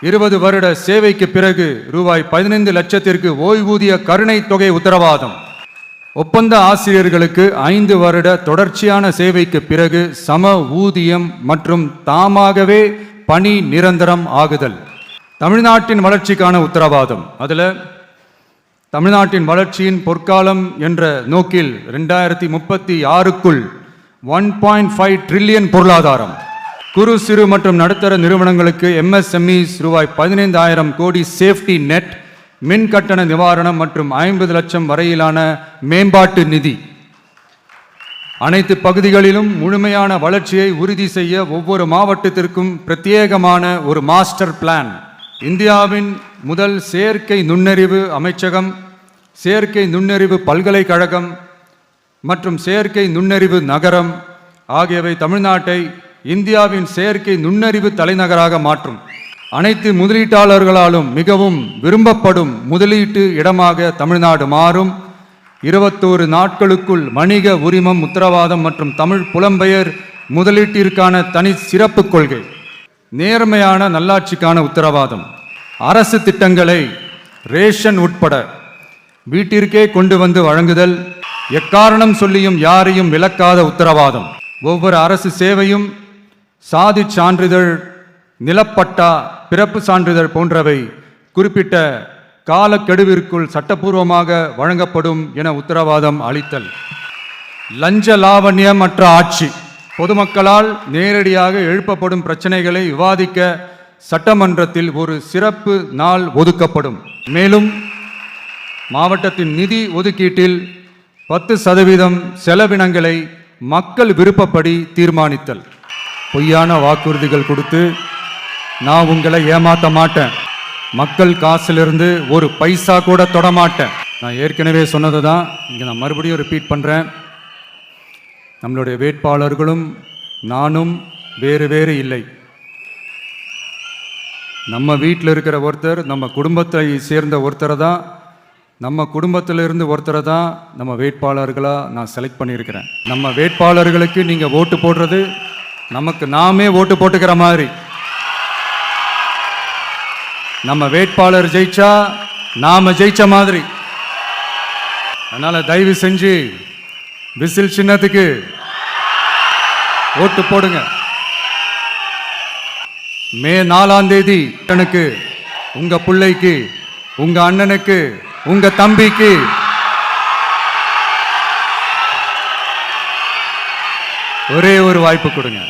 20 வருட சேவைக்கு பிறகு ரூபாய் 15 லட்சத்திற்கு ஓய்வூதிய கருணை தொகை உத்தரவாதம். ஒப்பந்த ஆசிரியர்களுக்கு 5 வருட தொடர்ச்சியான சேவைக்கு பிறகு சம ஊதியம் மற்றும் தாமாகவே பணி நிரந்தரம் ஆகுதல். தமிழ்நாட்டின் வளர்ச்சிக்கான உத்தரவாதம். அதில் தமிழ்நாட்டின் வளர்ச்சியின் பொற்காலம் என்ற நோக்கில் 2036க்குள் 1.5 ட்ரில்லியன் பொருளாதாரம். குறு சிறு மற்றும் நடுத்தர நிறுவனங்களுக்கு MSMEs ரூபாய் 15,000 கோடி சேஃப்டி நெட், மின் கட்டண நிவாரணம் மற்றும் 50 லட்சம் வரையிலான மேம்பாட்டு நிதி. அனைத்து பகுதிகளிலும் முழுமையான வளர்ச்சியை உறுதி செய்ய ஒவ்வொரு மாவட்டத்திற்கும் பிரத்யேகமான ஒரு மாஸ்டர் பிளான். இந்தியாவின் முதல் செயற்கை நுண்ணறிவு அமைச்சகம், செயற்கை நுண்ணறிவு பல்கலைக்கழகம் மற்றும் செயற்கை நுண்ணறிவு நகரம் ஆகியவை தமிழ்நாட்டை இந்தியாவின் செயற்கை நுண்ணறிவு தலைநகராக மாற்றும். அனைத்து முதலீட்டாளர்களாலும் மிகவும் விரும்பப்படும் முதலீட்டு இடமாக தமிழ்நாடு மாறும். 21 நாட்களுக்குள் வணிக உரிமம் உத்தரவாதம் மற்றும் தமிழ் புலம்பெயர் முதலீட்டிற்கான தனி சிறப்பு கொள்கை. நேர்மையான நல்லாட்சிக்கான உத்தரவாதம். அரசு திட்டங்களை ரேஷன் உட்பட வீட்டிற்கே கொண்டு வந்து வழங்குதல். எக்காரணம் சொல்லியும் யாரையும் விலக்காத உத்தரவாதம். ஒவ்வொரு அரசு சேவையும் சாதி சான்றிதழ், நிலப்பட்டா, பிறப்பு சான்றிதழ் போன்றவை குறிப்பிட்ட காலக்கெடுவிற்குள் சட்டப்பூர்வமாக வழங்கப்படும் என உத்தரவாதம் அளித்தல். லஞ்ச லாவண்யமற்ற ஆட்சி. பொதுமக்களால் நேரடியாக எழுப்பப்படும் பிரச்சனைகளை விவாதிக்க சட்டமன்றத்தில் ஒரு சிறப்பு நாள் ஒதுக்கப்படும். மேலும் மாவட்டத்தின் நிதி ஒதுக்கீட்டில் 10% செலவினங்களை மக்கள் விருப்பப்படி தீர்மானித்தல். பொய்யான வாக்குறுதிகள் கொடுத்து நான் உங்களை ஏமாற்ற மாட்டேன், மக்கள் காசிலிருந்து ஒரு பைசா கூட தொடமாட்டேன். நான் ஏற்கனவே சொன்னது தான் இங்கே நான் மறுபடியும் ரிப்பீட் பண்ணுறேன். நம்மளுடைய வேட்பாளர்களும் நானும் வேறு வேறு இல்லை. நம்ம வீட்டில் இருக்கிற ஒருத்தர், நம்ம குடும்பத்தை சேர்ந்த ஒருத்தரை தான், நம்ம குடும்பத்திலிருந்து ஒருத்தரை தான் நம்ம வேட்பாளர்களாக நான் செலக்ட் பண்ணியிருக்கிறேன். நம்ம வேட்பாளர்களுக்கு நீங்கள் ஓட்டு போடுறது நமக்கு நாமே ஓட்டு போட்டுக்கிற மாதிரி. நம்ம வேட்பாளர் ஜெயிச்சா நாம ஜெயிச்ச மாதிரி. அதனால தயவு செஞ்சு விசில் சின்னத்துக்கு ஓட்டு போடுங்க. மே 4ஆம் தேதி எனக்கு, உங்க பிள்ளைக்கு, உங்க அண்ணனுக்கு, உங்க தம்பிக்கு ஒரே ஒரு வாய்ப்பு கொடுங்க.